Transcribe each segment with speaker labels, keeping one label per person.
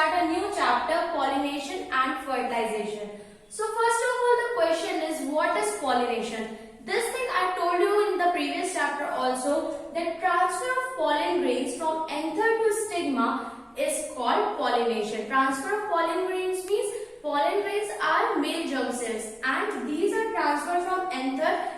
Speaker 1: start a new chapter, pollination and fertilization. So first of all, the question is, what is pollination? This thing I told you in the previous chapter also, that transfer of pollen grains from anther to stigma is called pollination. Transfer of pollen grains means pollen grains are male germ cells and these are transferred from anther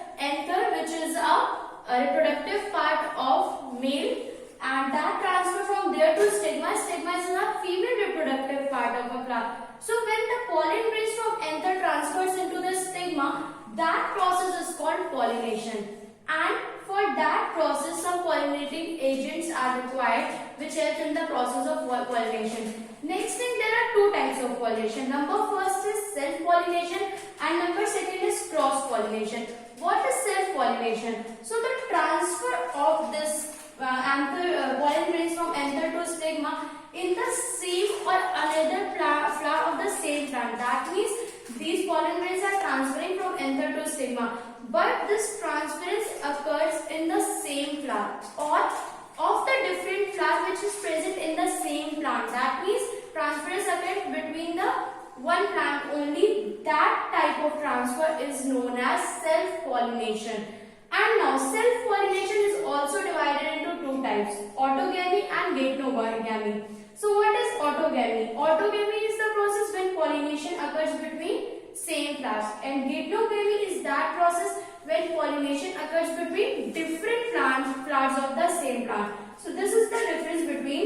Speaker 1: which is a reproductive part of male, and that transfer from there to stigma. Stigma is a female reproductive part of a plant. So when the pollen grains from anther transfers into the stigma, that process is called pollination. And for that process, some pollinating agents are required which help in the process of pollination. Next thing, there are two types of pollination. Number first is self-pollination and number second is cross-pollination. What is self-pollination? So the transfer of this pollen grains from anther to stigma in the same or another flower of the same plant. That means these pollen grains are transferring from anther to stigma, but this transference occurs in the same flower or of the different flower which is present in the same plant. That means transference occurs between the one plant only. That type of transfer is known as self-pollination. And now self-pollination is also divided into two types, autogamy and geitonogamy. So what is autogamy? Autogamy is the process when pollination occurs between same flowers, and geitonogamy is that process when pollination occurs between different flowers of the same plant. So this is the difference between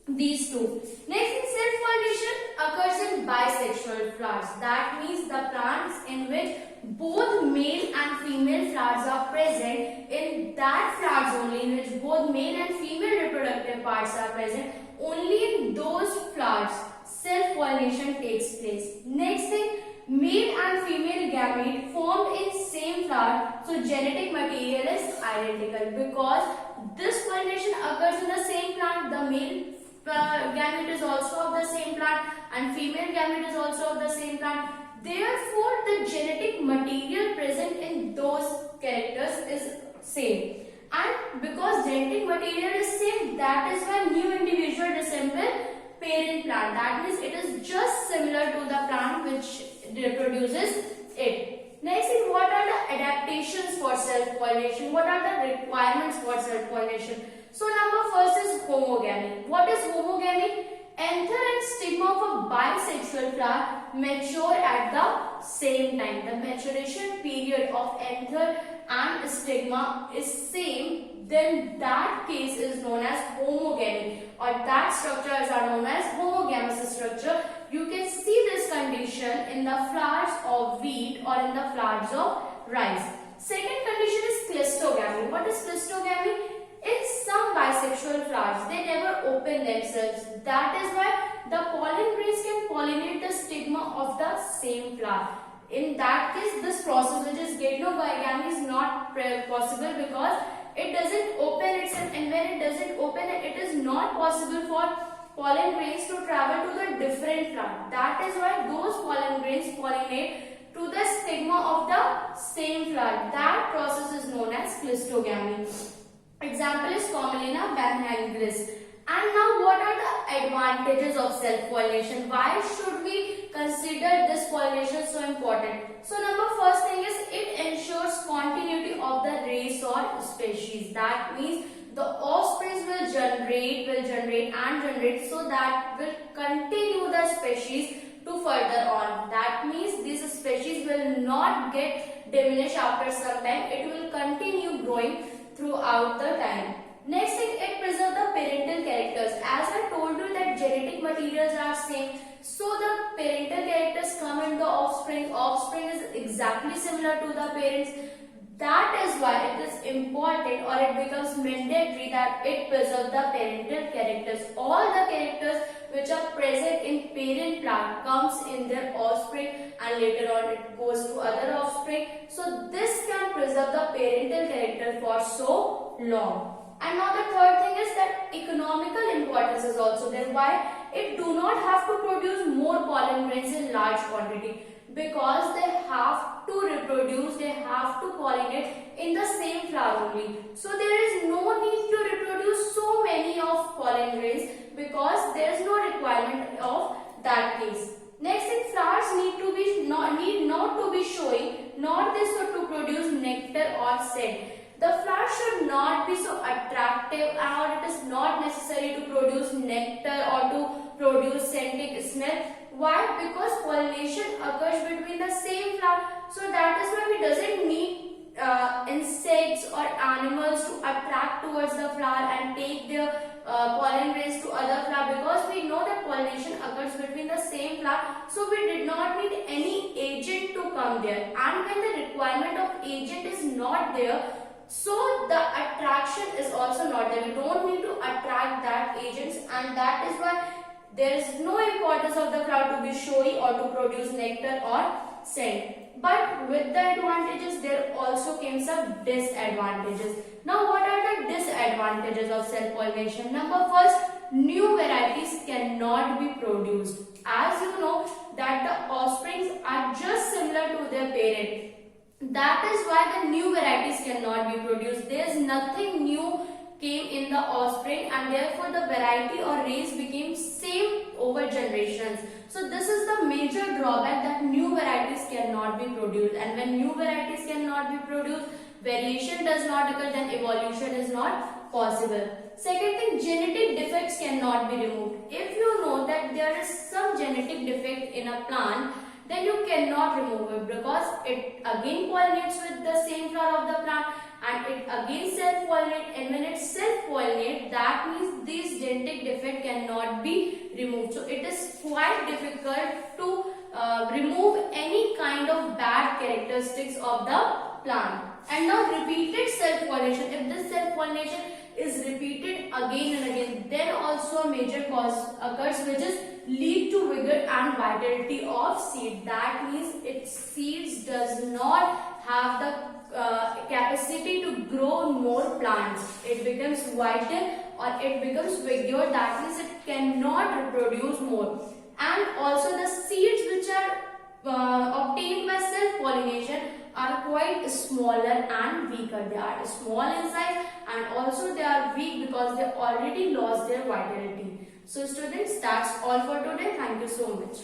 Speaker 1: these two. Next, self-pollination occurs in bisexual flowers. That means the plants in which both male and female flowers are present. In that flowers only, in which both male and female reproductive parts are present, only in those flowers self-pollination takes place. Next thing, male and female gamete formed in same flower, so genetic material is identical because this pollination occurs in the same plant. The male gamete is also of the same plant and female gamete is also of the same plant. Therefore, the genetic material present in those characters is same. And because genetic material is same, that is why new individual resemble parent plant. That means it is just similar to the plant which reproduces it. Next is, what are the adaptations for self-pollination? What are the requirements for self-pollination? So number first is homogamy. What is homogamy? Anther and stigma of a bisexual flower mature at the same time. The maturation period of anther and stigma is same, then that case is known as homogamy, or that structures are known as homogamous structure. You can see this condition in the flowers of wheat or in the flowers of rice. Second condition is cleistogamy. What is cleistogamy? In some bisexual flowers, they never open themselves. That is why the pollen grains can pollinate the stigma of the same flower. In that case, this process, which is geitonogamy, is not possible because it doesn't open itself, and when it doesn't open, it is not possible for pollen grains to travel to the different flower. That is why those pollen grains pollinate to the stigma of the same flower. That process is known as cleistogamy. Example is Commelina banhangris. And now, what are the advantages of self-pollination? Why should we consider this pollination so important? So number first thing is, it ensures continuity of the race or species. That means the offspring will generate so that will continue the species to further on. That means this species will not get diminished after some time. It will continue growing throughout the time. Next thing, it preserves the parental characters. As I told you that genetic materials are same, so the parental characters come in the offspring. Offspring is exactly similar to the parents. That is why it is important, or it becomes mandatory, that it preserves the parental characters. All the characters which are present in parent plant comes in their offspring, and later on it goes to other offspring. So this can preserve the parental character for so long. And now the third thing is that economical importance is also there. Why? It do not have to produce more pollen grains in large quantity, because they have to reproduce, they have to pollinate in the same flower only. So there is no need to reproduce so many of pollen grains, because there is no requirement of that case. Next thing, flowers need not to be showy, nor they so to produce nectar or scent. The flower should not be so attractive, or it is not necessary to produce nectar or to produce scented smell. Why? Because pollination occurs between the same flower. So that is why we doesn't need insects or animals to attract towards the flower and take their pollen rays to other flower, because we know that pollination occurs between the same flower. So we did not need any agent to come there, and when the requirement of agent is not there, so the attraction is also not there. We don't need to attract that agents, and that is why there is no importance of the flower to be showy or to produce nectar or scent. But with the advantages, there also came some disadvantages. Now, what are the disadvantages of self-pollination? Number first, new varieties cannot be produced. As you know that the offsprings are just similar to their parent. That is why the new varieties cannot be produced. There is nothing new came in the offspring, and therefore the variety or race became same over generations. So this is the major drawback, that new varieties cannot be produced, and when new varieties cannot be produced, variation does not occur, then evolution is not possible. Second thing, genetic defects cannot be removed. If you know that there is some genetic defect in a plant, then you cannot remove it, because it again pollinates with the same flower of the plant, and it again self-pollinate, and when it self-pollinate, that means this genetic defect cannot be removed. So it is quite difficult to remove any kind of bad characteristics of the plant. And now repeated self-pollination, if this self-pollination is repeated again and again, then also a major cause occurs, which is lead to vigor and vitality of seed. That means its seeds does not have the capacity to grow more plants. It becomes vital or it becomes vigor, that means it cannot reproduce more. And also the seeds which are obtained by self-pollination are quite smaller and weaker. They are small in size, and also they are weak because they already lost their vitality. So students, that's all for today. Thank you so much.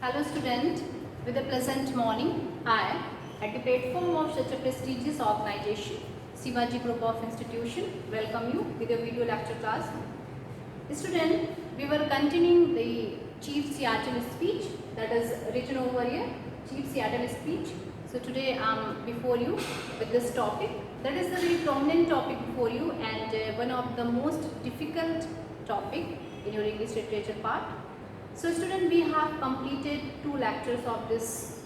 Speaker 2: Hello student, with a pleasant morning, I, at the platform of such a prestigious organization, Shivaji Group of Institution, welcome you with a video lecture class. Student, we were continuing the Chief Seattle speech that is written over here, Chief Seattle speech. So today I am before you with this topic. That is the very prominent topic before you, and one of the most difficult topic in your English literature part. So student, we have completed 2 lectures of this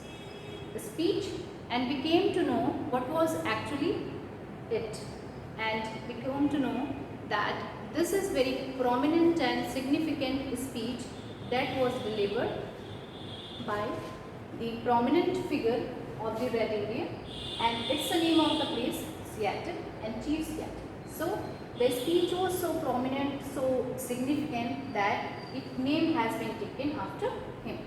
Speaker 2: speech, and we came to know what was actually it, and we came to know that this is very prominent and significant speech that was delivered by the prominent figure of the Red Indian, and it's the name of the place, Seattle, and Chief Seattle. So the speech was so prominent, so significant that its name has been taken after him.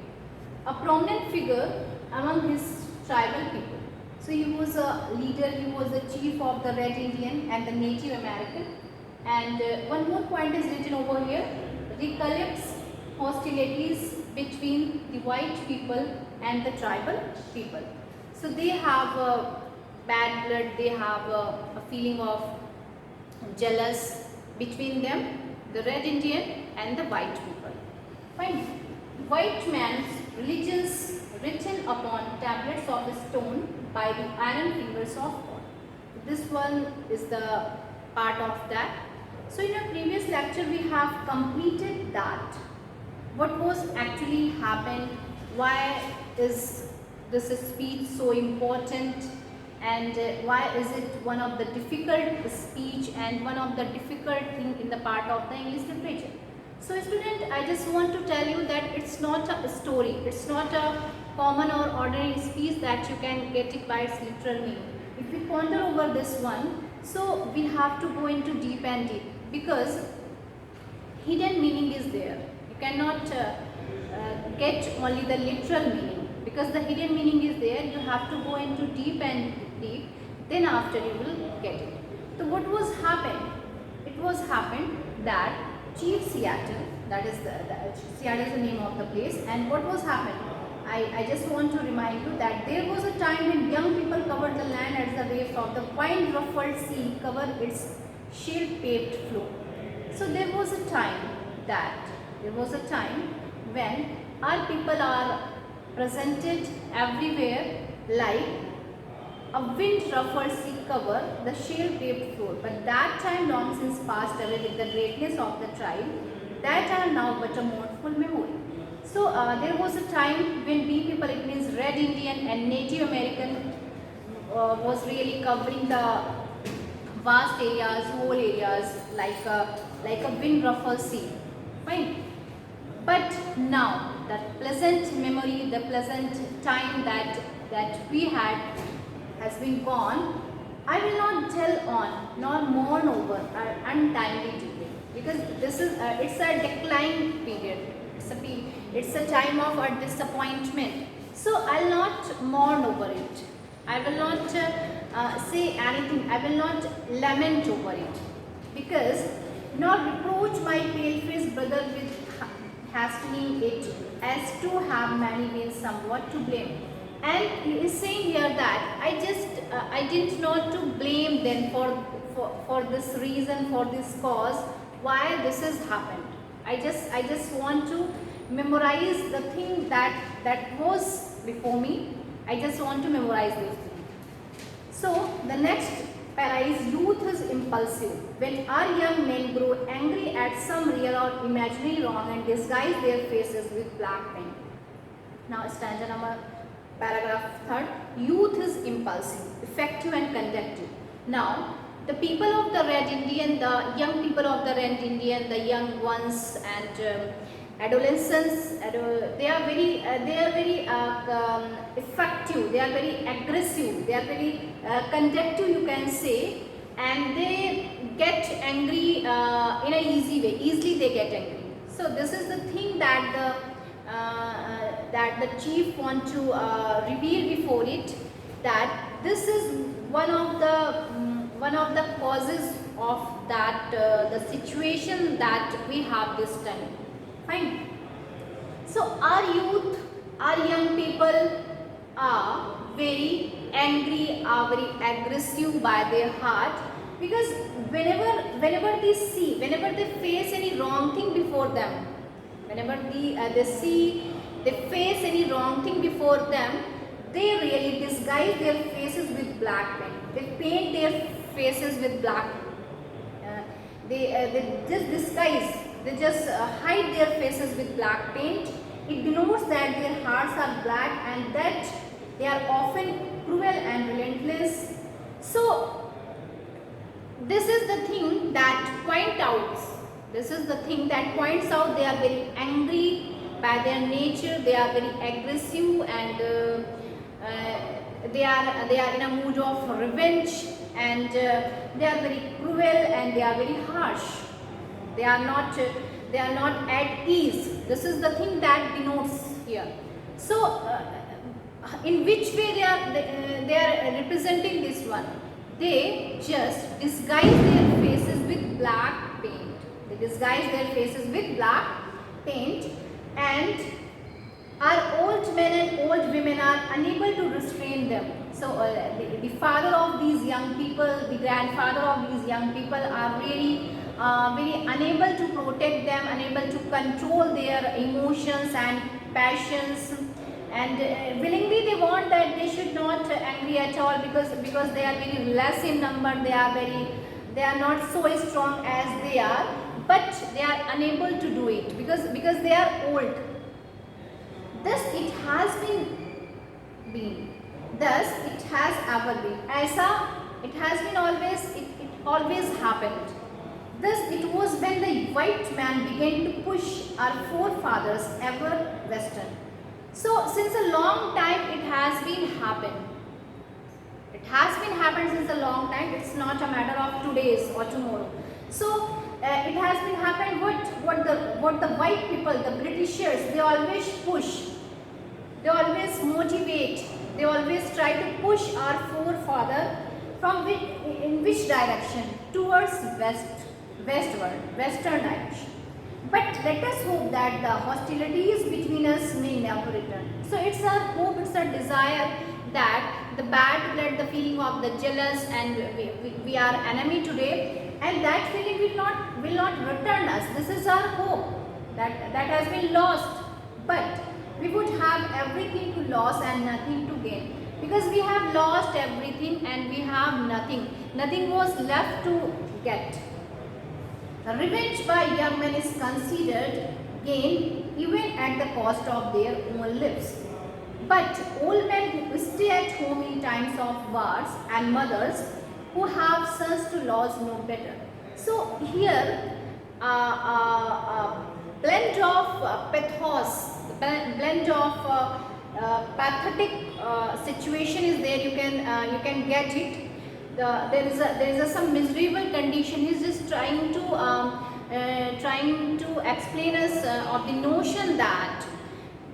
Speaker 2: A prominent figure among his tribal people. So he was a leader, he was the chief of the Red Indian and the Native American. And one more point is written over here, recollects hostilities between the white people and the tribal people. So they have bad blood, they have a feeling of jealous between them, the Red Indian and the white people. Fine. White man's religions written upon tablets of stone by the iron fingers of God. This one is the part of that. So in a previous lecture we have completed that. What was actually happened, why is this speech so important, and why is it one of the difficult speech and one of the difficult thing in the part of the English literature. So student, I just want to tell you that it's not a story, it's not a common or ordinary speech that you can get it by its literal meaning. If we ponder over this one, so we have to go into deep and deep, because hidden meaning is there. You cannot get only the literal meaning. because the hidden meaning is there. You have to go into deep and deep, then after you will get it. So what was happened? It was happened that Chief Seattle, that is Seattle is the name of the place, and what was happened? I just want to remind you that there was a time when young people covered the land as the waves of the wind-ruffled sea cover its shale-paved floor. So there was a time when our people are presented everywhere like a wind-ruffled sea cover the shale-paved floor. But that time long since passed away with the greatness of the tribe that are now but a mournful memory. So there was a time when we people, it means Red Indian and Native American, was really covering the vast areas, whole areas like a wind ruffled sea. Fine. But now that pleasant memory, the pleasant time that we had has been gone. I will not dwell on nor mourn over our untimely delay, because this is it's a decline period. It's a time of our disappointment. So I'll not mourn over it. I will not say anything. I will not lament over it, because nor reproach my pale-faced brother with hastening it, as to have many been somewhat to blame. And he is saying here that I did not to blame them for this reason, for this cause, why this has happened. I just want to memorize the thing that was before me. I just want to memorize those things. So the next para is youth is impulsive. When our young men grow angry at some real or imaginary wrong and disguise their faces with black paint. Now stanza number paragraph 3rd. Youth is impulsive, effective and conductive. Now the people of the Red Indian, the young people of the Red Indian, the young ones and adolescents, they are very effective, they are very aggressive, they are very conductive, you can say, and they get angry in a easy way. Easily they get angry. So this is the thing that the chief want to reveal before it, that this is one of the causes of that the situation that we have this time. Fine. So our youth, our young people are very angry, are very aggressive by their heart, because whenever they see, whenever they face any wrong thing before them, whenever they face any wrong thing before them, they really disguise their faces with black paint. They paint their faces with black. They just disguise. They just hide their faces with black paint. It denotes that their hearts are black and that they are often cruel and relentless. So this is the thing that points out they are very angry by their nature. They are very aggressive and they are in a mood of revenge, and they are very cruel and they are very harsh. They are not at ease. This is the thing that denotes here. So in which way they are representing this one? They just disguise their faces with black paint. They disguise their faces with black paint, and our old men and old women are unable to restrain them. So the father of these young people, the grandfather of these young people are really very unable to protect them, unable to control their emotions and passions, and willingly they want that they should not angry at all, because they are very less in number. They are not so strong as they are, but they are unable to do it because they are old. Thus it has been. Thus it has ever been. Aisa, it has been always. It always happened. Thus it was when the white man began to push our forefathers ever western. So since a long time it has been happened. It has been happened since a long time. It's not a matter of today's or tomorrow. So it has been happened. What the white people, the Britishers, they always push they always motivate, they always try to push our forefather from in which direction? Towards western direction. But let us hope that the hostilities between us may never return. So it's our hope, it's our desire that the bad blood, the feeling of the jealous and we are enemy today, and that feeling will not return us. This is our hope that has been lost. But we would have everything to lose and nothing to gain, because we have lost everything and we have nothing. Nothing was left to get. Revenge by young men is considered gain even at the cost of their own lives. But old men who stay at home in times of wars and mothers who have sons to lose know better. So here, blend of pathos, blend of pathetic situation is there. You can get it. There is a some miserable condition. He's just trying to explain us of the notion that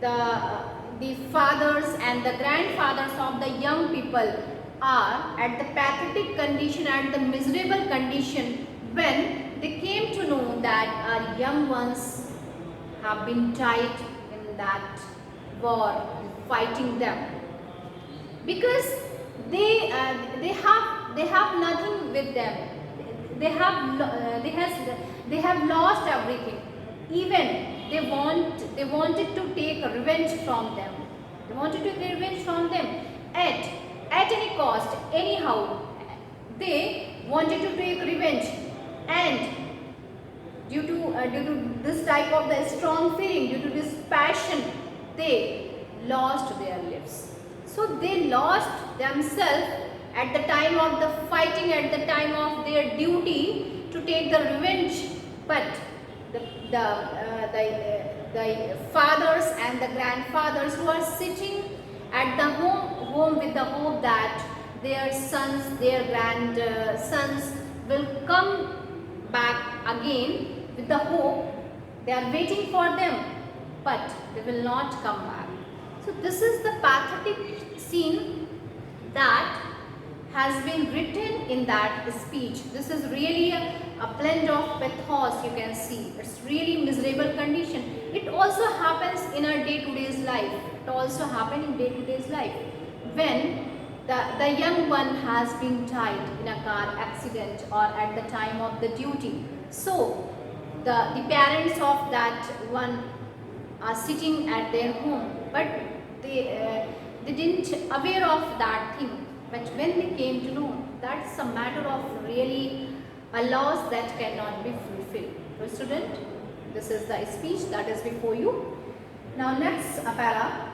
Speaker 2: the fathers and the grandfathers of the young people are at the pathetic condition, at the miserable condition, when they came to know that our young ones have been died in that war, fighting them, because they have nothing with them. They have lost everything. Even they wanted to take revenge from them. They wanted to take revenge from them at any cost. Anyhow, they wanted to take revenge, and due to this type of the strong feeling, due to this passion, they lost their lives. So they lost themselves at the time of the fighting, at the time of their duty to take the revenge. But the fathers and the grandfathers who are sitting at the home with the hope that their sons, their grandsons will come back again, with the hope, they are waiting for them, but they will not come back. So this is the pathetic scene that has been written in that speech. This is really a blend of pathos, you can see. It's really miserable condition. It also happens in our day-to-day life. It also happens in day-to-day life. When the young one has been died in a car accident or at the time of the duty. So the parents of that one are sitting at their home, but they didn't aware of that thing. But when they came to know, that's a matter of really a loss that cannot be fulfilled. So student, this is the speech that is before you. Now next para,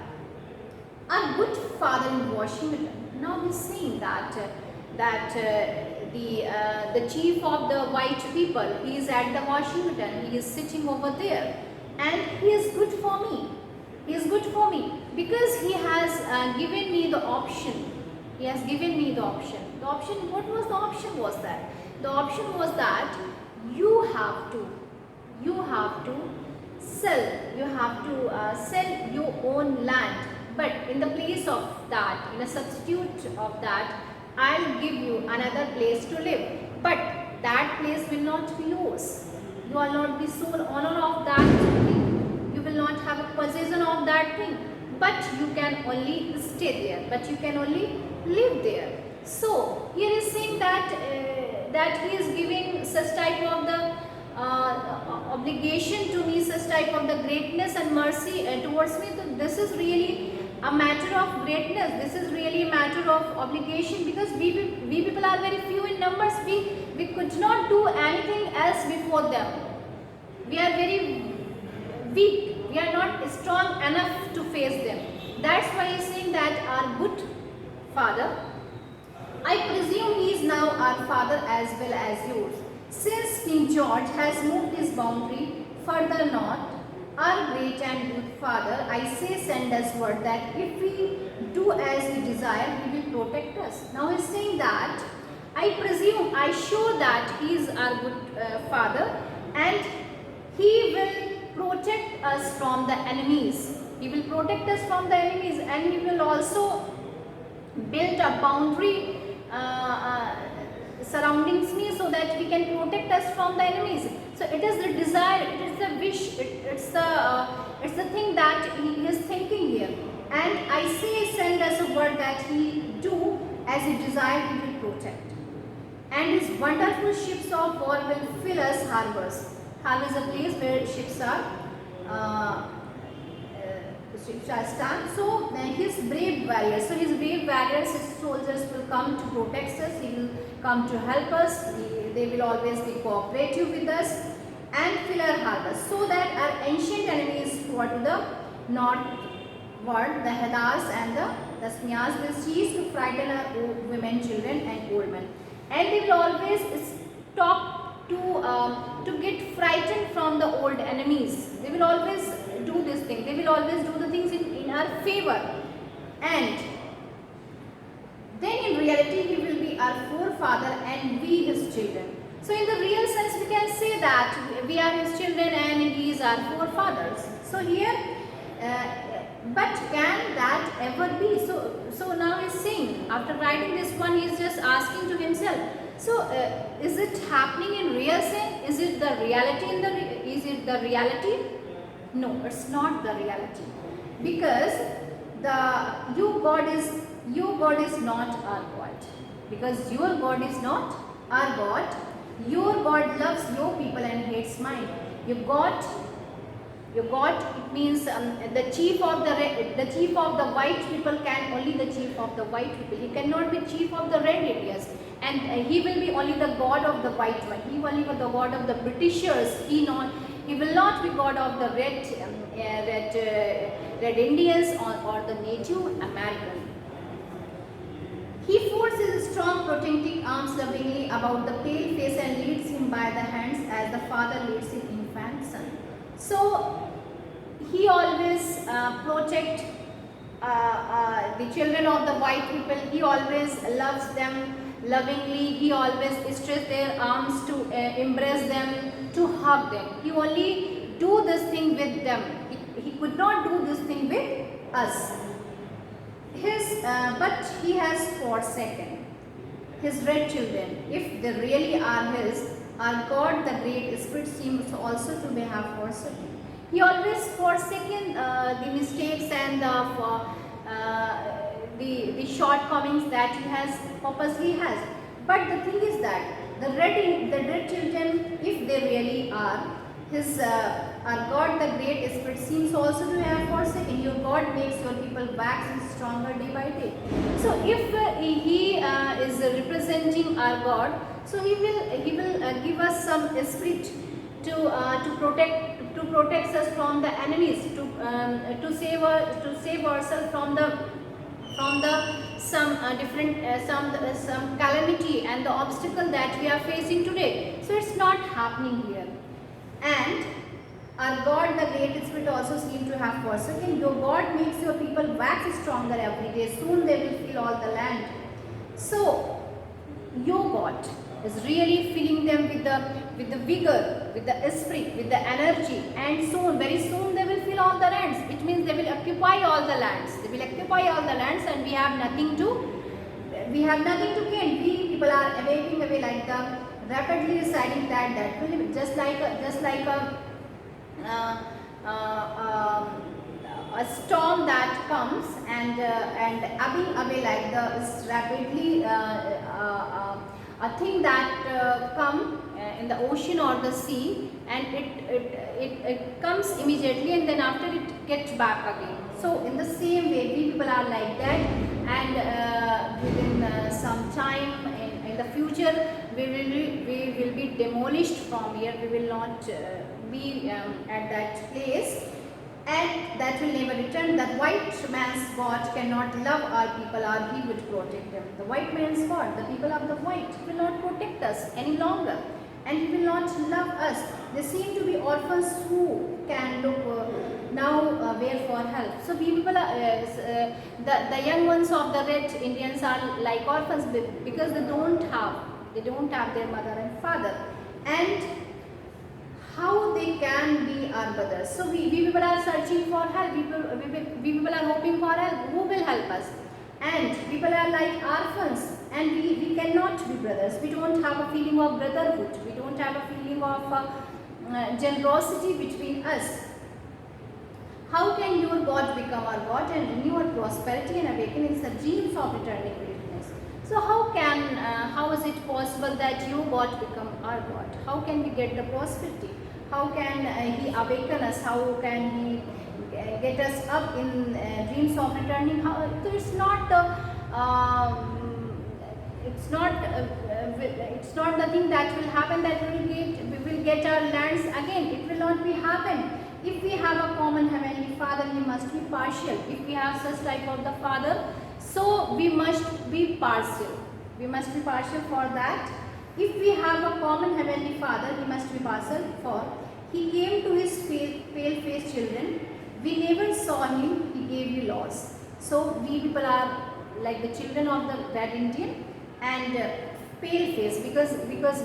Speaker 2: a good father in Washington. Now he's saying that the chief of the white people, he is at the Washington, he is sitting over there, and he is good for me. He is good for me because he has given me the option. He has given me the option. The option, what was the option was that? The option was that you have to sell your own land. But in the place of that, in a substitute of that, I'll give you another place to live. But that place will not be yours. You will not be sole owner of that thing. You will not have a possession of that thing. But you can only stay there. But you can only live there. So here is saying that that he is giving such type of the obligation to me, such type of the greatness and mercy towards me. So this is really a matter of greatness. This is really a matter of obligation, because we people are very few in numbers. We could not do anything else before them. We are very weak. We are not strong enough to face them. That's why he's saying that our good father, I presume he is now our father as well as yours. Since King George has moved his boundary further north, our great and good father, I say, send us word that if we do as we desire, he will protect us. Now he is saying that I presume, I show that he is our good father, and he will protect us from the enemies. He will protect us from the enemies, and He will also build a boundary surroundings me so that we can protect us from the enemies. So it is the desire, it is the wish, it's the thing that He is thinking here. And I say send as a word that He do as He desire He will protect. And His wonderful ships of war will fill us harbors. Harbor is a place where ships are stand. So His brave warriors. So His brave warriors, His soldiers will come to protect us. He will come to help us. They will always be cooperative with us and fill our harbors, so that our ancient enemies who are to the northward, the Hedars and the Smias, will cease to frighten our women, children and old men. And they will always stop to get frightened from the old enemies. They will always do this thing. They will always do the things in our favor. And then in reality He will be our forefather and we His children. So in the real sense we can say that we are His children and He is our forefathers. So here, but can that ever be? So now He is saying, after writing this one, He is just asking to himself. So is it happening in real sense? Is it the reality is it the reality? No, it's not the reality, because your God is not our God, because your God is not our God. Your God loves your people and hates mine. Your God, it means the chief of the white people can only the chief of the white people. He cannot be chief of the red areas, and he will be only the God of the white one. He will only be the God of the Britishers. He will not be God of the red Indians or the Native American. He folds his strong protecting arms lovingly about the pale face and leads him by the hands as the father leads his infant son. So He always protect the children of the white people. He always loves them lovingly. He always stretches their arms to embrace them, to hug them. He only do this thing with them. He could not do this thing with us. But He has forsaken His red children. If they really are His, our God, the Great Spirit, seems also to have forsaken. He always forsaken the mistakes and the shortcomings that He has purposely has. But the thing is that the red children, if they really are His, our God, the Great Spirit, seems also to have forsaken. Your God makes your people wax stronger day by day. So if He is representing our God, so He will give us some spirit to protect us from the enemies, to save ourselves from some some calamity and the obstacle that we are facing today. So it's not happening here. And our God, the Great Spirit, also seems to have forsaken. Your God makes your people wax stronger every day. Soon they will fill all the land. So your God is really filling them with the vigor, with the spirit, with the energy, and soon, very soon, they will fill all the lands. It means they will occupy all the lands. They will occupy all the lands, and we have nothing to gain. We people are waving away like the rapidly receding tide that will just like a storm that comes and ebbing away like the rapidly a thing that come in the ocean or the sea, and it comes immediately and then after it gets back again. So in the same way, we people are like that, and within some time in the future we will be demolished from here. We will not be at that place, and that will never return. The white man's God cannot love our people, or He would protect them. The white man's God, the people of the white, will not protect us any longer, and He will not love us. They seem to be orphans who can look now where for help. So we people are, the young ones of the red Indians are like orphans because they don't have their mother and father. And how they can be our brothers. So we people are searching for help. We people are hoping for help. Who will help us? And people are like orphans, and we cannot be brothers. We don't have a feeling of brotherhood. We don't have a feeling of generosity between us. How can your God become our God and renew our prosperity and awaken in the dreams of returning greatness? So how is it possible that your God become our God? How can we get the prosperity? How can He awaken us? How can He get us up in dreams of returning? How? So it's not it's not the thing that will happen that we will get our lands again. It will not be happen. If we have a common heavenly Father, He must be partial. If we have such type of the Father, so we must be partial. We must be partial for that. If we have a common heavenly Father, He must be partial for He came to His pale-faced children. We never saw Him. He gave you laws. So we people are like the children of the Red Indian and pale face because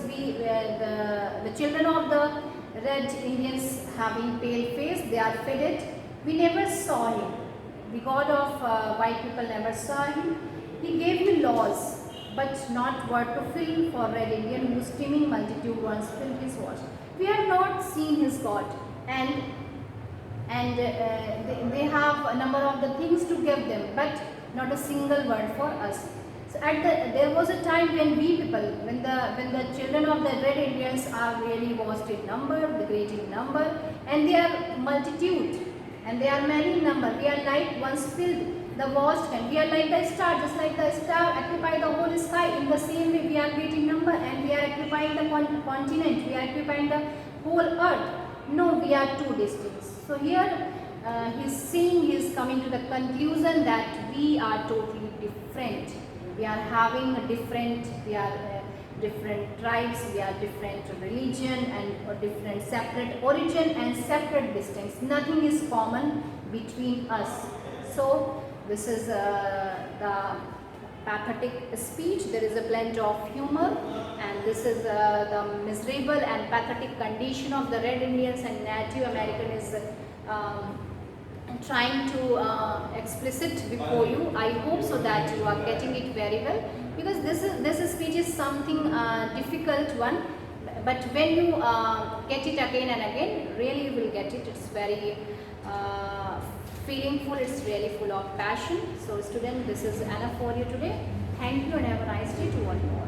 Speaker 2: we the children of the Red Indians having pale face, they are faded. We never saw Him. The God of white people never saw Him. He gave you laws, but not word to fill for Red Indian whose teeming multitude once filled His watch. We have not seen His God, and they have a number of the things to give them, but not a single word for us. So there was a time when we people, when the children of the Red Indians are really vast in number, the great in number, and they are multitude, and they are many in number. We are like once filled the vast, and we are like the star, just like the star occupy the whole sky. In the same way, we are great in number, and we are occupying the continent. We are occupying the whole earth. No, we are two distinct. So here he's saying, he's coming to the conclusion that we are totally different. We are having a different, we are different tribes, we are different religion and different separate origin and separate distance. Nothing is common between us. So this is the pathetic speech. There is a blend of humor, and this is the miserable and pathetic condition of the Red Indians and Native American is trying to explicit before you. I hope so that you are getting it very well, because this speech is something difficult one, but when you get it again and again, really you will get it. It's very feelingful, it's really full of passion. So student, this is enough for you today. Thank you and have a nice day to one and all.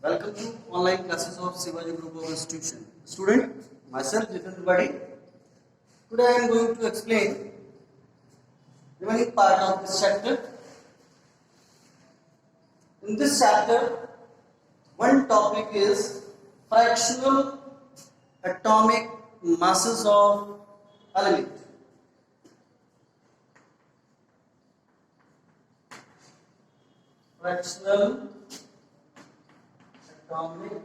Speaker 3: Welcome to online classes of Shivaji Group of Institution. Student, myself Jitin Trivedi. Today I am going to explain the remaining part of this chapter. In this chapter, one topic is fractional atomic masses of element. Fractional atomic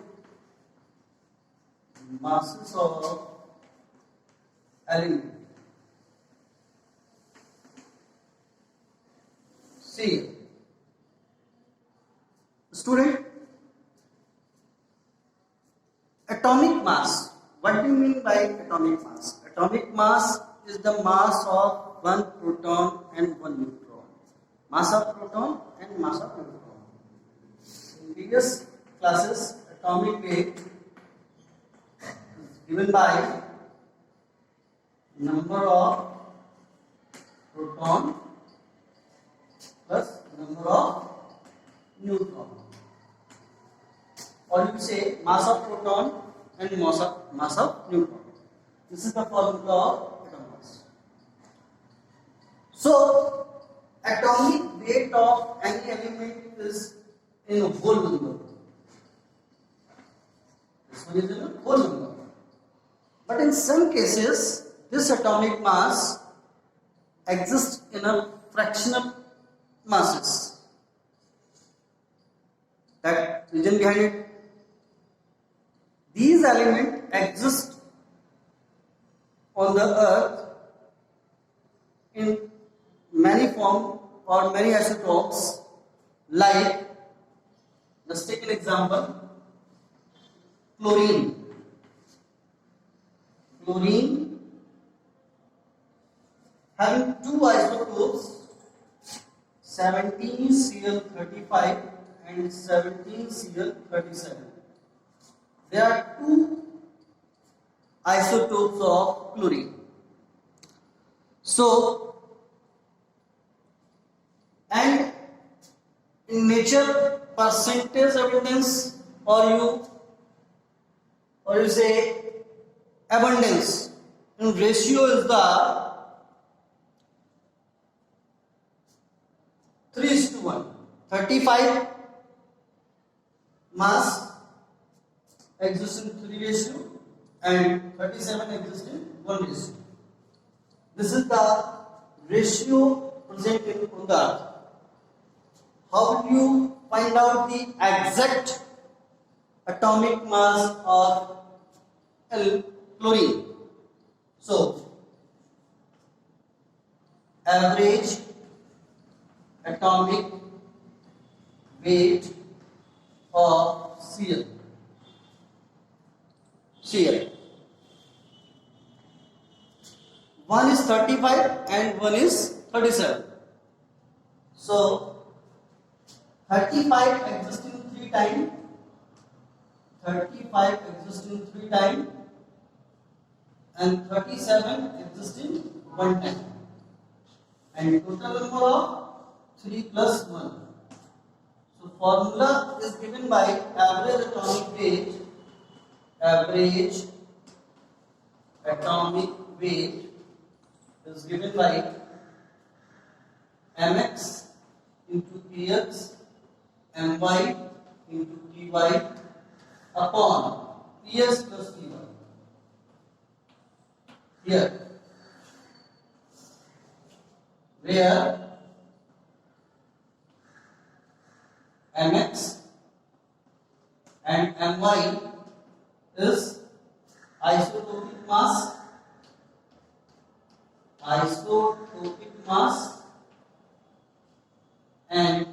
Speaker 3: masses of element. See, student, atomic mass. What do you mean by atomic mass? Atomic mass is the mass of one proton and one neutron. Mass of proton and mass of neutron. In previous classes, atomic weight is given by number of proton plus number of neutron, or you say mass of proton and mass of neutron. This is the formula of atom mass. So atomic weight of any element is in a whole number. This one is in a whole number. But in some cases, this atomic mass exists in a fractional masses. That reason behind it. These elements exist on the earth in many form or many isotopes, like, let's take an example, chlorine. Chlorine having two isotopes, 17Cl35 and 17Cl37. There are two isotopes of chlorine. So, and in nature, percentage abundance, or you say abundance, in ratio is the 3:1. 35 mass exists in 3 ratio and 37 exists in 1 ratio. This is the ratio present in on the earth. How will you find out the exact atomic mass of chlorine? So, average atomic weight of Cl. One is 35 and one is 37. So 35 exists in 3 times. 35 exists in 3 times and 37 exists in 1 time. And total number of 3 plus 1. So formula is given by average atomic weight. Average atomic weight is given by mx into px my into py upon ps plus py. Here, where mx and my is isotopic mass and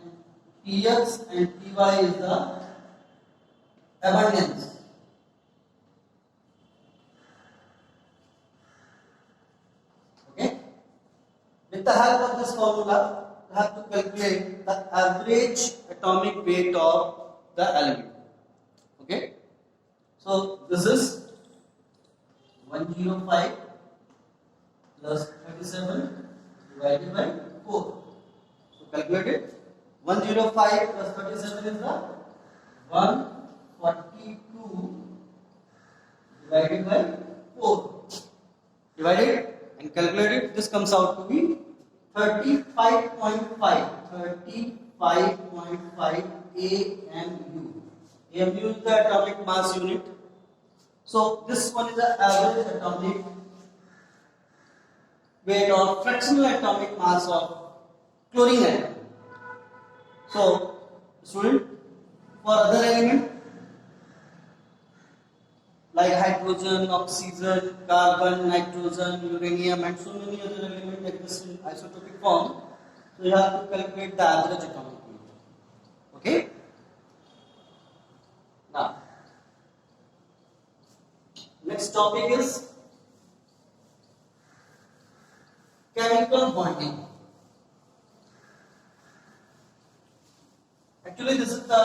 Speaker 3: px and py is the abundance. Okay, with the help of this formula you have to calculate the average atomic weight of the element. Okay, so this is 105 plus 37 divided by 4. So calculate it. 105 plus 37 is the 142 divided by 4. Divided and calculated, this comes out to be 35.5 AMU. AMU is the atomic mass unit. So this one is the average atomic weight or fractional atomic mass of chlorine atom. So student, for other element like hydrogen, oxygen, carbon, nitrogen, uranium and so many other elements exist in isotopic form, so you have to calculate the average atomic weight. Okay, now next topic is chemical bonding. Actually, this is the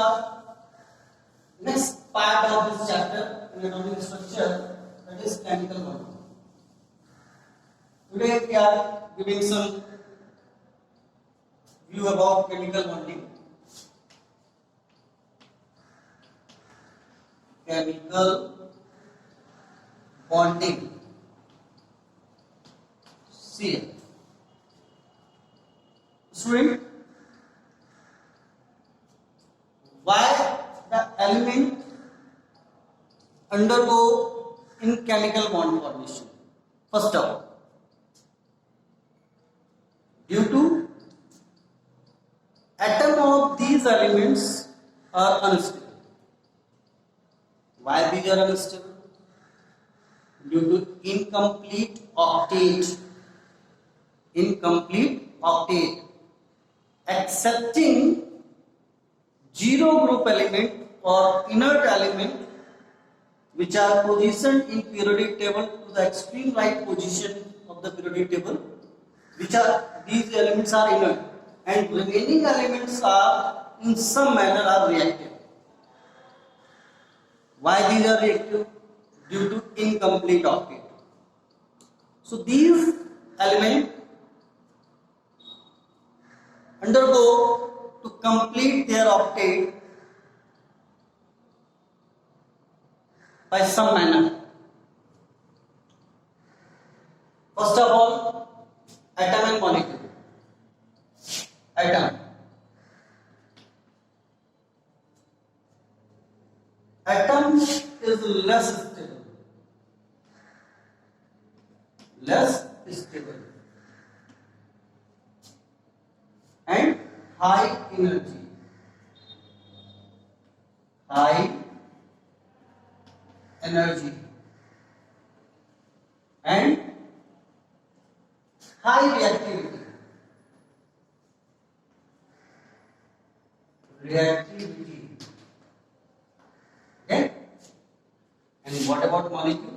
Speaker 3: next part of this chapter in atomic structure, that is chemical bonding. Today we are giving some view about chemical bonding. Chemical bonding. See, student, why the element undergo in chemical bond formation? First of all, due to atom of these elements are unstable. Why these are unstable? Due to incomplete octet, excepting zero group element or inert element which are positioned in periodic table to the extreme right position of the periodic table, which are these elements are inert and remaining elements are in some manner are reactive. Why these are reactive? Due to incomplete octet. So these elements undergo to complete their octet by some manner. First of all, atom and molecule. Atom. Atom is less stable. Less stable. And high energy. High energy. And high reactivity. Reactivity. Okay? And what about molecule?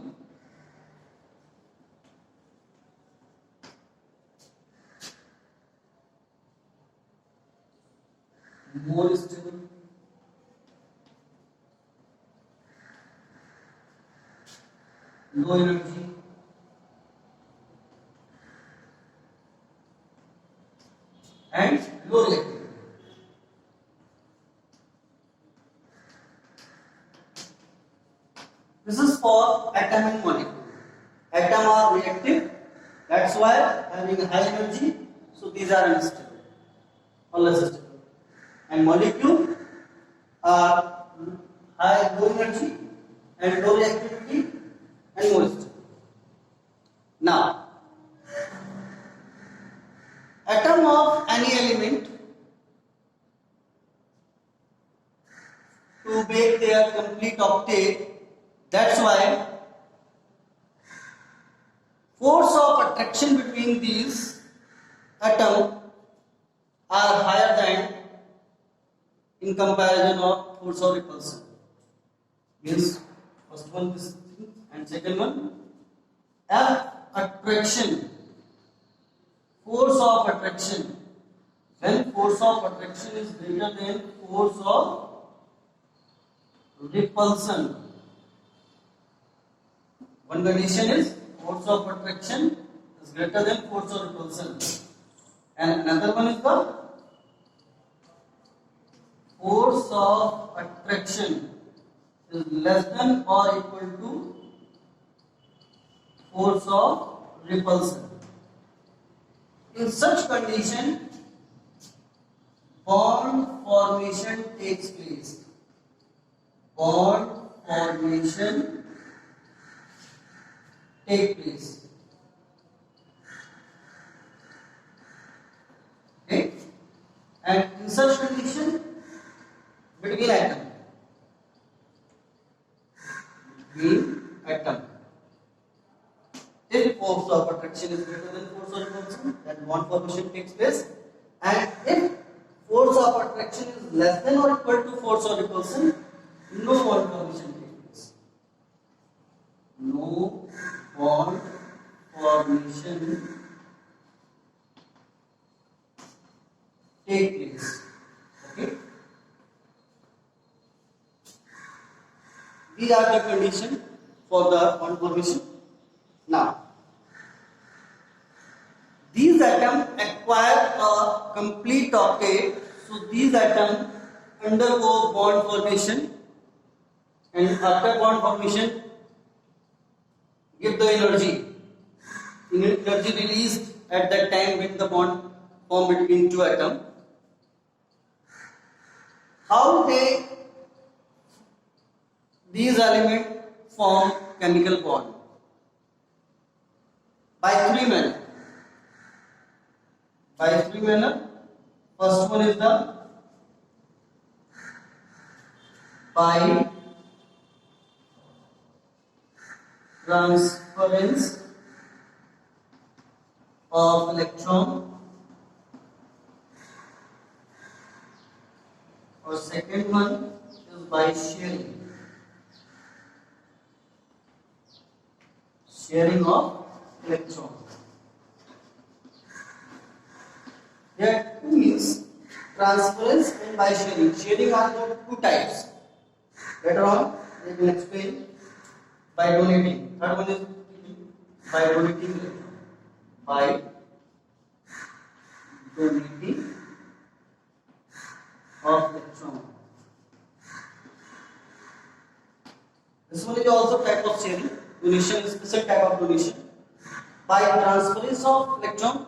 Speaker 3: More stable. Low energy. And low reactivity. This is for atom and molecule. Atom are reactive, that's why having high energy, so these are unstable or less stable. And molecule are low energy and low reactivity and more stable. Now, atom of any element to make their complete octet, that's why force of attraction between these atoms are higher than in comparison of force of repulsion. Means first one this thing and second one F attraction. Force of attraction. When force of attraction is greater than force of repulsion. One condition is force of attraction is greater than force of repulsion. And another one is the force of attraction is less than or equal to force of repulsion. In such condition, bond formation takes place. Bond formation takes place. Okay? And in such condition, between atom, if force of attraction is greater than force of repulsion, then bond formation takes place. And if force of attraction is less than or equal to force of repulsion, no bond formation takes place. No bond formation take place. Okay? These are the conditions for the bond formation. Now, these atoms acquire a complete octet, so these atoms undergo bond formation, and after bond formation give the energy released at that time when the bond formed between two atoms. How these elements form chemical bond? By three manner. First one is the by transference of electron. or second one is by sharing of electron. There means transference and by sharing. Sharing are the two types. Later on, I will explain by donating. Third one is by donating electron. By donating of electron. This one is also type of sharing. Donation is special type of donation. By transference of electron,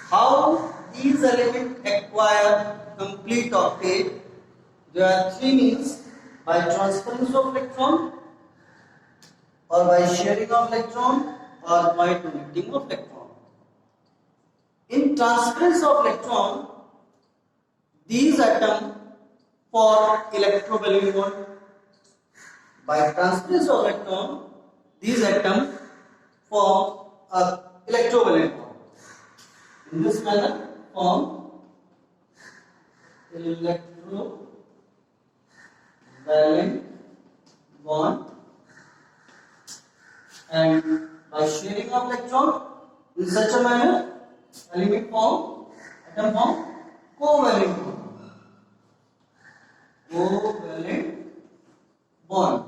Speaker 3: how these elements acquire complete octet? There are three means: by transference of electron, or by sharing of electron, or by donating of electron. In transference of electron, these atoms form electrovalent bond. By transference of electron, these atoms form a electrovalent bond. In this manner, form electrovalent bond, and by sharing of electron in such a manner, atom form covalent bond. Covalent bond,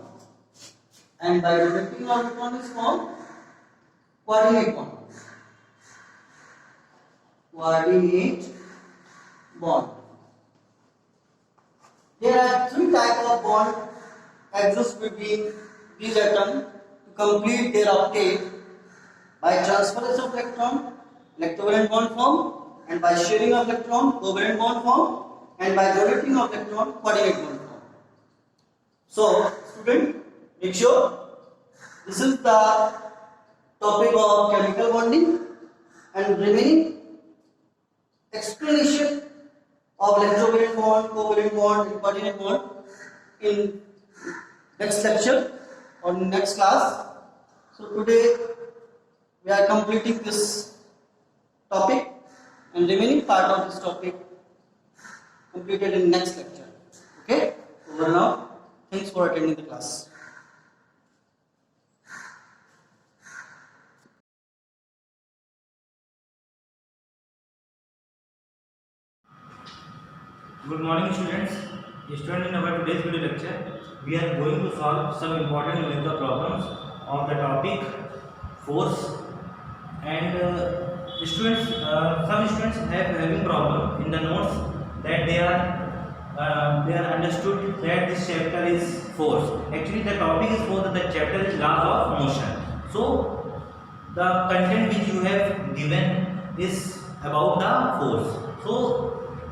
Speaker 3: and by donating of electron is formed coordinate bond. Coordinate bond. There are three types of bond exist between these atoms to complete their octet: by transference of electron, electrovalent bond form, and by sharing of electron, covalent bond form, and by donating of electron, coordinate bond form. So, student, make sure this is the topic of chemical bonding, and remaining explanation of electrovalent bond, covalent bond, and coordinate bond in next lecture or next class. So today we are completing this topic, and remaining part of this topic completed in next lecture. Okay, over now. Thanks for attending the class.
Speaker 4: Good morning, students. In our today's video lecture, we are going to solve some important numerical problems of the topic force. And some students having problem in the notes that they are understood that this chapter is force. Actually, the topic is force, the chapter is laws of motion. So, the content which you have given is about the force. So,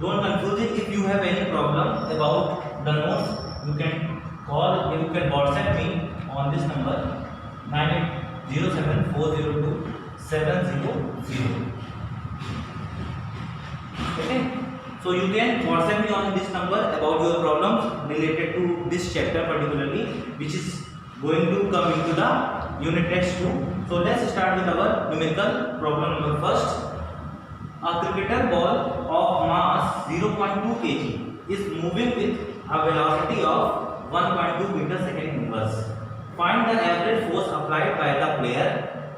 Speaker 4: don't confuse it. If you have any problem about the notes, you can call, you can WhatsApp me on this number 9807402700. Okay, so you can WhatsApp me on this number about your problems related to this chapter particularly, which is going to come into the unit test 2. So let's start with our numerical problem number first. A cricketer ball of mass 0.2 kg is moving with a velocity of 1.2 meter second inverse. Find the average force applied by the player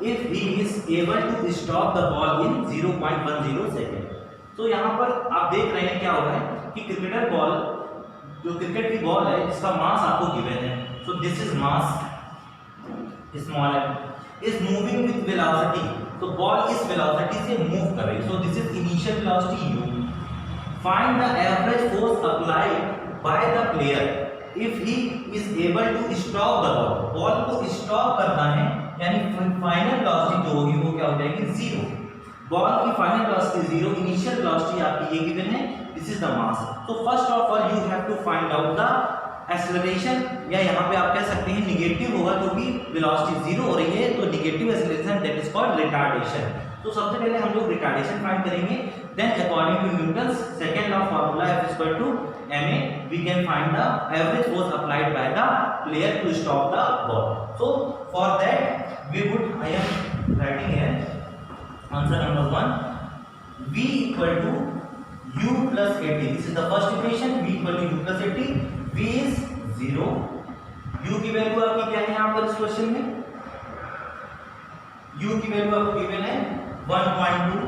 Speaker 4: if he is able to stop the ball in 0.10 second. तो यहाँ पर आप देख रहे हैं क्या हो रहा है कि क्रिकेटर बॉल, जो क्रिकेट की बॉल है, जिसका मास आपको गिवन है, so this is mass small m, is moving with velocity. तो बॉल इस वेलोसिटी से मूव कर रही है. So this is initial velocity u. Find the average force applied by the player if he is able to stop the ball. Ball को stop करना है, यानी फाइनल वेलोसिटी जो होगी वो क्या हो जाएगी, जीरो. बॉल की final velocity zero, initial velocity आपकी ये गिवन है, दिस इज द मास. तो first of all you have to find out the acceleration, या यहाँ पे आप कह सकते हैं निगेटिव होगा क्योंकि वेलोसिटी जीरो हो रही है, तो negative acceleration, that is called retardation. तो सबसे पहले हम लोग रिटार्डेशन फाइंड करेंगे. Then according to Newton's second law formula F = ma, we can find the average force applied by the player to stop the ball. So for that I am writing here answer number 1, V = u plus 80. This is the first equation. v equal to u plus 80. v is 0. u की value आपकी क्या है यहाँ पर इस question में? u की value आपको गिवन है 1.2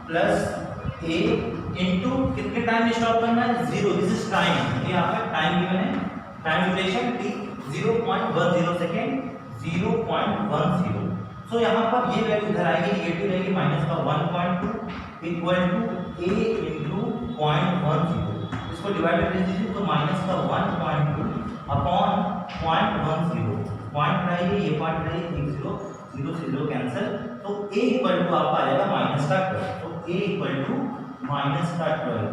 Speaker 4: प्लस a इंटू कितने टाइम स्टॉप करना है? 0. This is time. ये आपका टाइम गिवन है. Time duration t 0.10 second 0.10. सो यहाँ पर ये वैल्यू इधर आएगी, नेगेटिव रहेगी, माइनस का 1.2 इक्वल टू a इंटू 0.10. इसको डिवाइड कर दीजिए तो माइनस का 1.2 अपॉन 0.10. पॉइंट रहेगी, ये पॉइंट रहेगी, 0 0 से 0 कैंसिल. तो a इक्वल टू आपका आ जाएगा माइनस का 12. तो a इक्वल टू माइनस का 12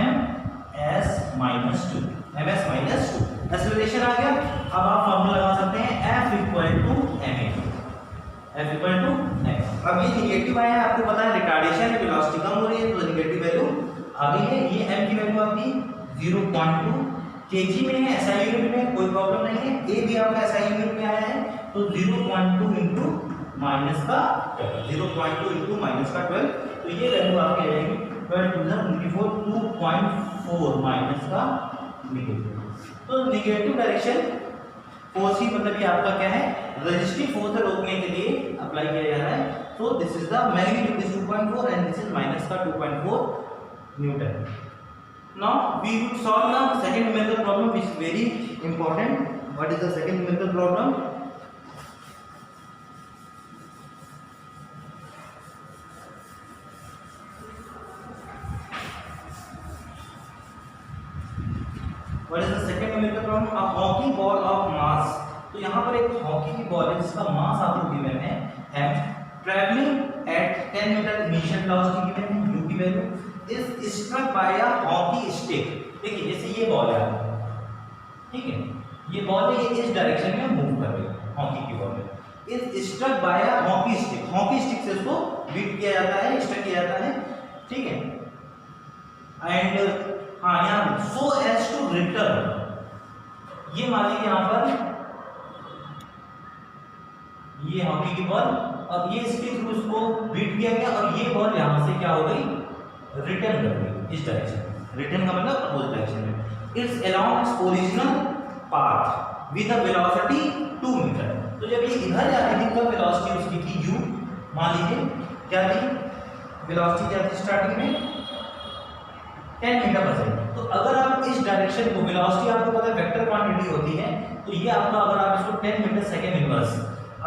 Speaker 4: ms minus 2. ms minus 2. Acceleration आ गया. अब आप फॉर्मूला लगा सकते हैं f equal to ma. f equal to ma. अब ये निगेटिव आया है, आपको पता है रिटार्डेशन है, वेलोसिटी कम हो रही है, तो निगेटिव वैल्यू आ गई है. ये m की वैल्यू आपकी 0.2 kg में है, SI यूनिट में, कोई प्रॉब्लम नहीं है. a भी आपका SI यूनिट में आया है, तो 0.2 इंटू माइनस का 12. 0.2 इंटू माइनस का 12. तो ये वैल्यू आपकी आ जाएगी 12 2.4 माइनस का निगेटिव. तो निगेटिव डायरेक्शन फोर्स ही मतलब ये आपका क्या है? रेजिस्टिव फोर्स रोकने के लिए अप्लाई किया जा रहा है. तो this is the magnitude is 2.4 and this is minus का 2.4 Newton. Now we would solve the second numerical problem, which is very important. What is the second numerical problem? What is the second numerical problem? A hockey ball of mass. तो यहाँ पर एक hockey की ball है जिसका mass आपको given है m, traveling at 10 metre initial velocity given है, u की value is struck by a hockey stick. देखिए जैसे ये बॉल है, ठीक है, ये बॉल है, ये इस डायरेक्शन में मूव कर रही है, हॉकी की बॉल है. is struck by a hockey stick. Hockey stick से इसको बीट किया जाता है, स्ट्रक किया जाता है, ठीक है. एंड हाँ यहाँ so as to return, ये मान लीजिए यहाँ पर ये हॉकी की बॉल और ये इसके थ्रू उसको बीट किया गया और ये बॉल यहाँ से क्या हो गई? रिटर्न कर गई इस डायरेक्शन. रिटर्न का मतलब अपोजिट डायरेक्शन में. It's along its original path with a velocity 2 metre. तो जब ये इधर जा रही थी तब वेलोसिटी उसकी थी u. मान लीजिए क्या थी वेलोसिटी, क्या थी स्टार्टिंग में 10 मीटर पर सेकंड. तो अगर आप इस डायरेक्शन को, वेलोसिटी आपको पता है वेक्टर क्वांटिटी होती है, तो ये आपका अगर आप इसको 10 मीटर सेकंड इनवर्स,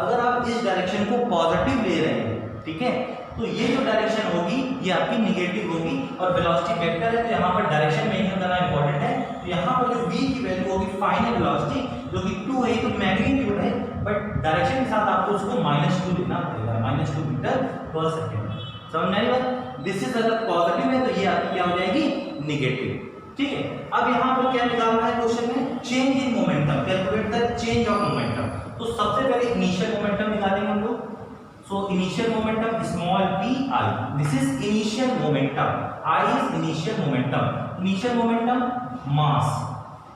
Speaker 4: अगर आप इस डायरेक्शन को पॉजिटिव ले रहे हैं, ठीक है, तो ये जो डायरेक्शन होगी ये आपकी निगेटिव होगी और वेलोसिटी वेक्टर है, तो यहाँ पर डायरेक्शन मेंशन करना इंपॉर्टेंट है. तो यहाँ पर जो v की वैल्यू होगी फाइनल वेलोसिटी जो कि 2 है, तो मैग्नीट्यूड है, बट डायरेक्शन के साथ आपको उसको -2 लेना पड़ेगा, -2 मीटर पर सेकंड. समझ में आई बात? दिस इज अगर पॉजिटिव है तो ये आपकी क्या हो जाएगी? निगेटिव. ठीक है. अब यहाँ पर क्या निकालना है क्वेश्चन में? Change in momentum. Calculate the change of momentum. तो सबसे पहले इनिशियल मोमेंटम निकालेंगे हम लोग. So initial momentum small p I. This is initial momentum. I is initial momentum. Initial momentum mass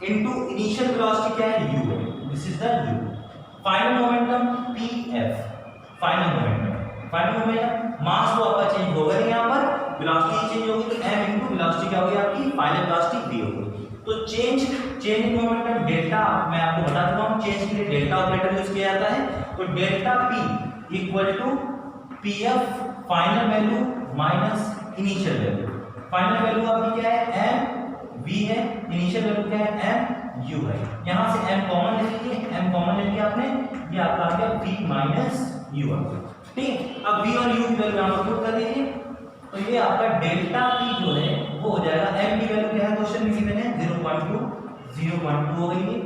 Speaker 4: into initial velocity क्या है? u है. This is the u. Final momentum p f. Final momentum. Final momentum mass तो आपका change होगा नहीं यहाँ पर, velocity change होगी तो m into velocity क्या होगी आपकी? Final velocity v होगी. तो चेंज इन मोमेंटम डेल्टा मैं आपको बता चुका हूँ. चेंज के लिए डेल्टा ऑपरेटर यूज किया जाता है. तो delta p equal to p f final value minus initial value. Final value आपकी क्या है? एम वी है, इनिशियल वैल्यू क्या है? एम यू है. यहाँ से एम कॉमन ले लीजिए, एम कॉमन ले लिया आपने, ये आपका आ गया वी माइनस यू आ गया. ठीक. अब वी और यू की वैल्यू यहाँ पर पुट कर दीजिए, तो ये आपका डेल्टा पी जो है वो हो जाएगा. एम की वैल्यू क्या है क्वेश्चन में गिवन है? 0.2 हो गई है.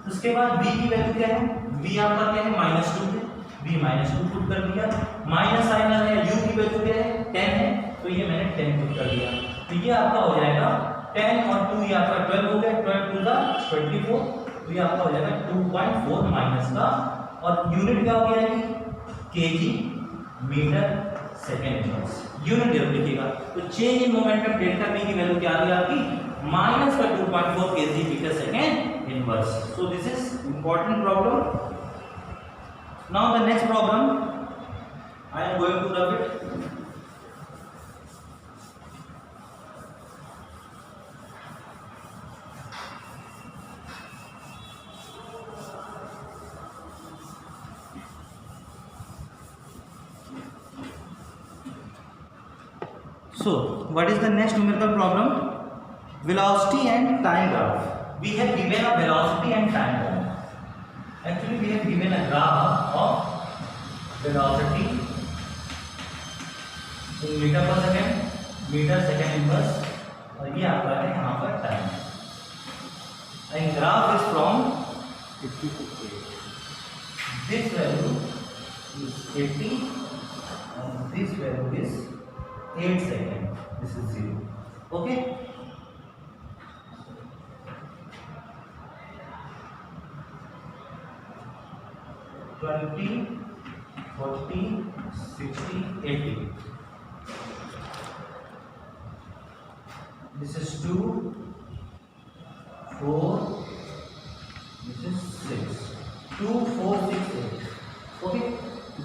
Speaker 4: उसके बाद वी की वैल्यू क्या है? वी आपका क्या है? -2 है, v -2 पुट कर दिया. माइनस साइन है, u की वैल्यू क्या है? 10 है, तो ये मैंने 10 पुट कर दिया. तो ये आपका हो जाएगा 10 और 2 ये आपका 12 हो गया. 12 टू द 24, तो ये आपका हो जाएगा 2.4 माइनस का, और यूनिट क्या हो जाएगी? kg metre second inverse. Unit जरूर लिखिएगा. तो change in momentum delta p की वैल्यू क्या आ गई आपकी? माइनस का 2.4 kg metre second inverse. So this is important problem. Now the next problem I am going to rub it. So, what is the next numerical problem? Velocity and time graph. We have given a velocity and time graph. Actually, we have given a graph of velocity in metre per second, metre second inverse, और ये आपका है यहाँ पर time. And graph is from 50 to 8. This value is 80 and this value is 8 seconds. This is 0. Okay. $20, $40, $60, $80. This is 2, 4. This is 6. 2, 4, 6, 8. Okay.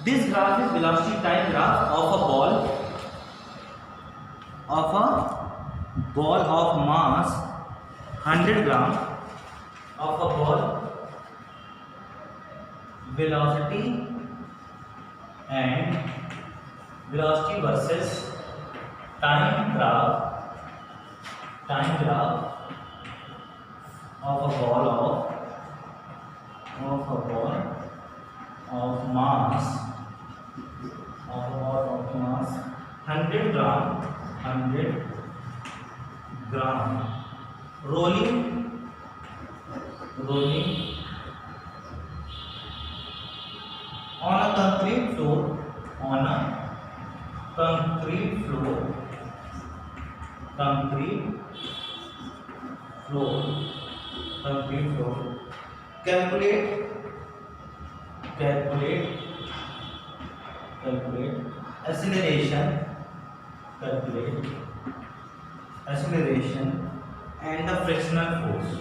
Speaker 4: This graph is velocity time graph of a ball of mass 100 gram, of a ball velocity and velocity versus time graph of a ball of mass 100 gram rolling on a concrete floor calculate acceleration and the frictional force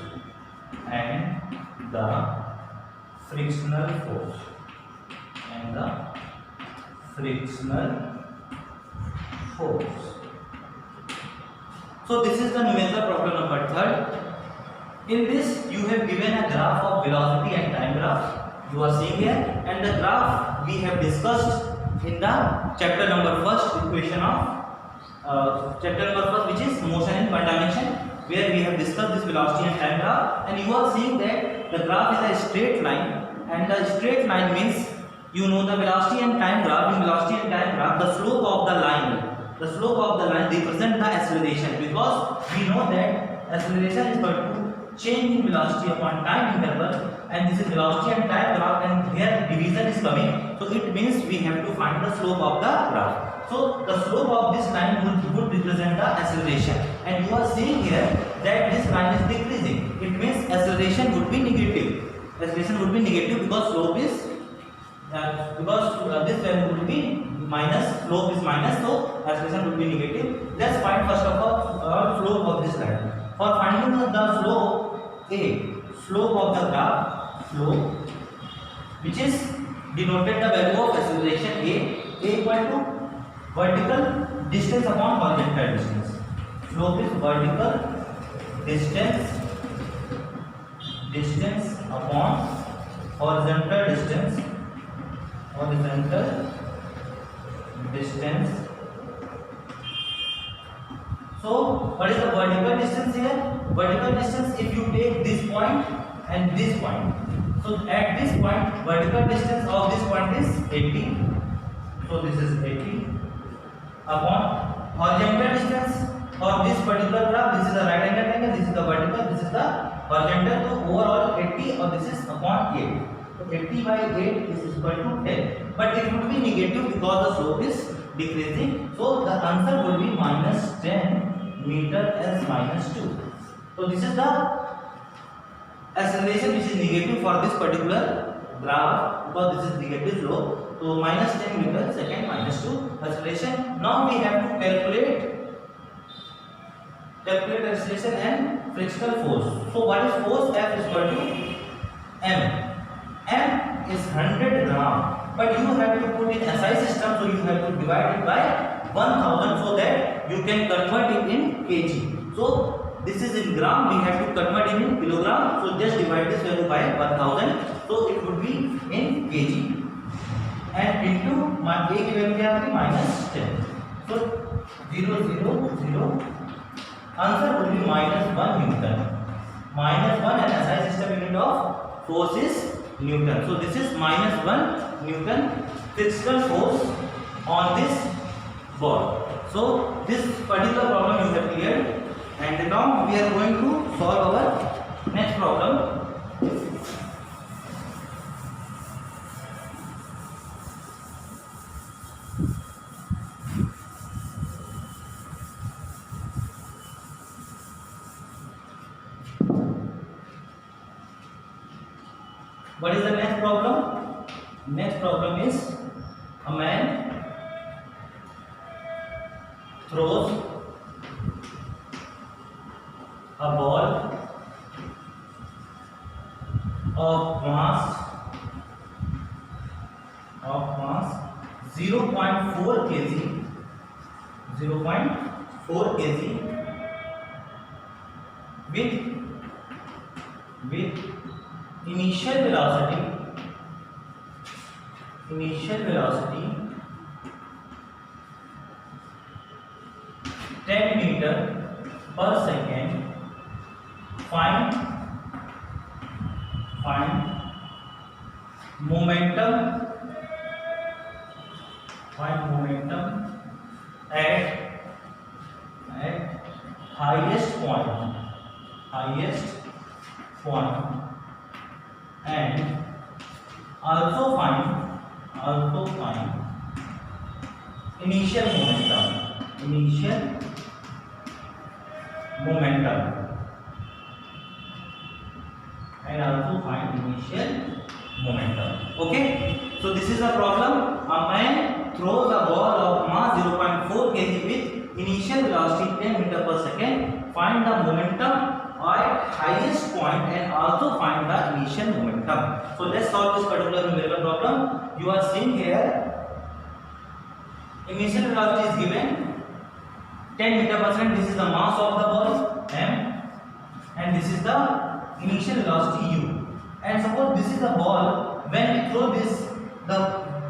Speaker 4: So this is the numerical problem number 3rd. In this you have given a graph of velocity and time graph. You are seeing here, and the graph we have discussed in the chapter number 1st, equation of chapter number 1st, which is motion in one dimension, where we have discussed this velocity and time graph. And you are seeing that the graph is a straight line, and the straight line means you know the velocity and time graph. In velocity and time graph, the slope of the line represent the acceleration, because we know that acceleration is equal to change in velocity upon time interval, and this is velocity and time graph, and here division is coming, so it means we have to find the slope of the graph. So the slope of this line would represent the acceleration, and you are seeing here that this line is decreasing. It means acceleration would be negative. Because slope is this value would be minus, slope is minus, so acceleration would be negative. Let's find first of all slope of this line. For finding the slope of the graph, which is denoted the value of acceleration a equal to vertical distance upon horizontal distance. Slope is vertical distance upon horizontal distance. So what is the vertical distance here? Vertical distance, if you take this point and this point, so at this point vertical distance of this point is 80, so this is 80 upon horizontal distance for this particular graph. This is the right angle angle, this is the vertical, this is the horizontal, so overall 80, or this is upon 8. So 80 by 8 is equal to 10, but it would be negative because the slope is decreasing, so the answer would be minus 10 meter as minus 2. So this is the acceleration which is negative for this particular graph, because this is negative slope. So minus 10 meter second minus 2 acceleration. Now we have to calculate acceleration and frictional force. So what is force? F is equal to m. M is 100 gram, but you have to put in SI system, so you have to divide it by 1000 so that you can convert it in kg. So this is in gram, we have to convert it in kilogram, so just divide this value by 1000, so it would be in kg, and into my a की value क्या आती है minus 10. So 0, 0, 0. Answer would be -1 Newton. -1 and SI system unit of force is Newton. So this is -1 Newton physical force on this ball. So this particular problem you have cleared, and now we are going to solve our next problem. What is the next problem? Next problem is a man throws a ball of mass 0.4 kg 0.4 kg with initial velocity 10 meter per second. Find momentum at highest point and also find initial momentum and also find initial momentum. Okay, so this is a problem. A man throws a ball of mass 0.4 kg with initial velocity 10 meter per second. Find the momentum at highest point and also find the initial momentum. So let's solve this particular numerical problem. You are seeing here initial velocity is given 10 meter per second. This is the mass of the ball m, and this is the initial velocity u. And suppose this is the ball. When we throw this, the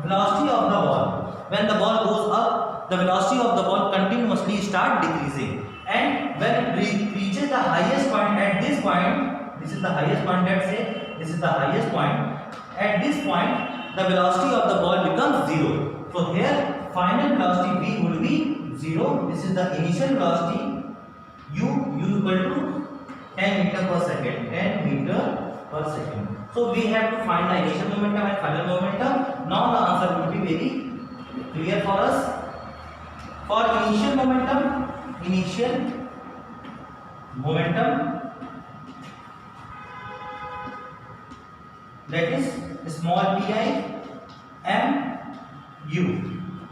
Speaker 4: velocity of the ball, when the ball goes up, the velocity of the ball continuously start decreasing. And when it reaches the highest point, at this point, this is the highest point, let's say this is the highest point. At this point, the velocity of the ball becomes 0. So here final velocity v would be 0. This is the initial velocity u equal to 10 meter per second. 10 meter per second. So we have to find the initial momentum and final momentum. Now the answer will be very clear for us. For initial momentum, that is small pi m u.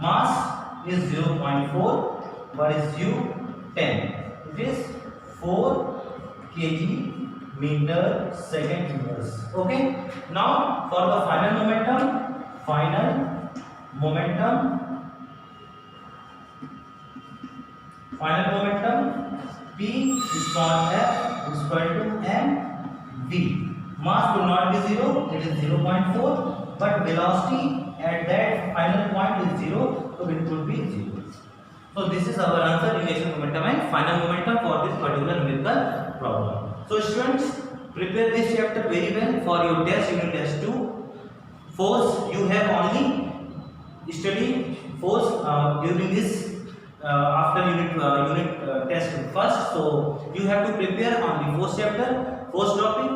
Speaker 4: Mass is 0.4. What is u? 10. It is 4 kg meter second inverse. Okay. Now for the final momentum P small f is equal to m v. Mass will not be 0, it is 0.4, but velocity at that final point is 0, so it will be 0. So this is our answer, initial momentum and final momentum for this particular numerical problem. So students, prepare this chapter very well for your test, unit test 2. Force, you have only studied force during this after unit test first. So you have to prepare on the force chapter, force topic.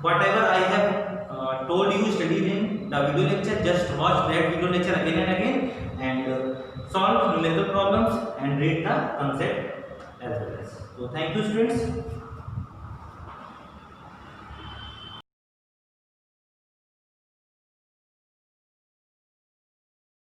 Speaker 4: Whatever I have told you, studied in the video lecture, just watch that video lecture again and again and solve numerical problems and read the concept as well as. So thank you students.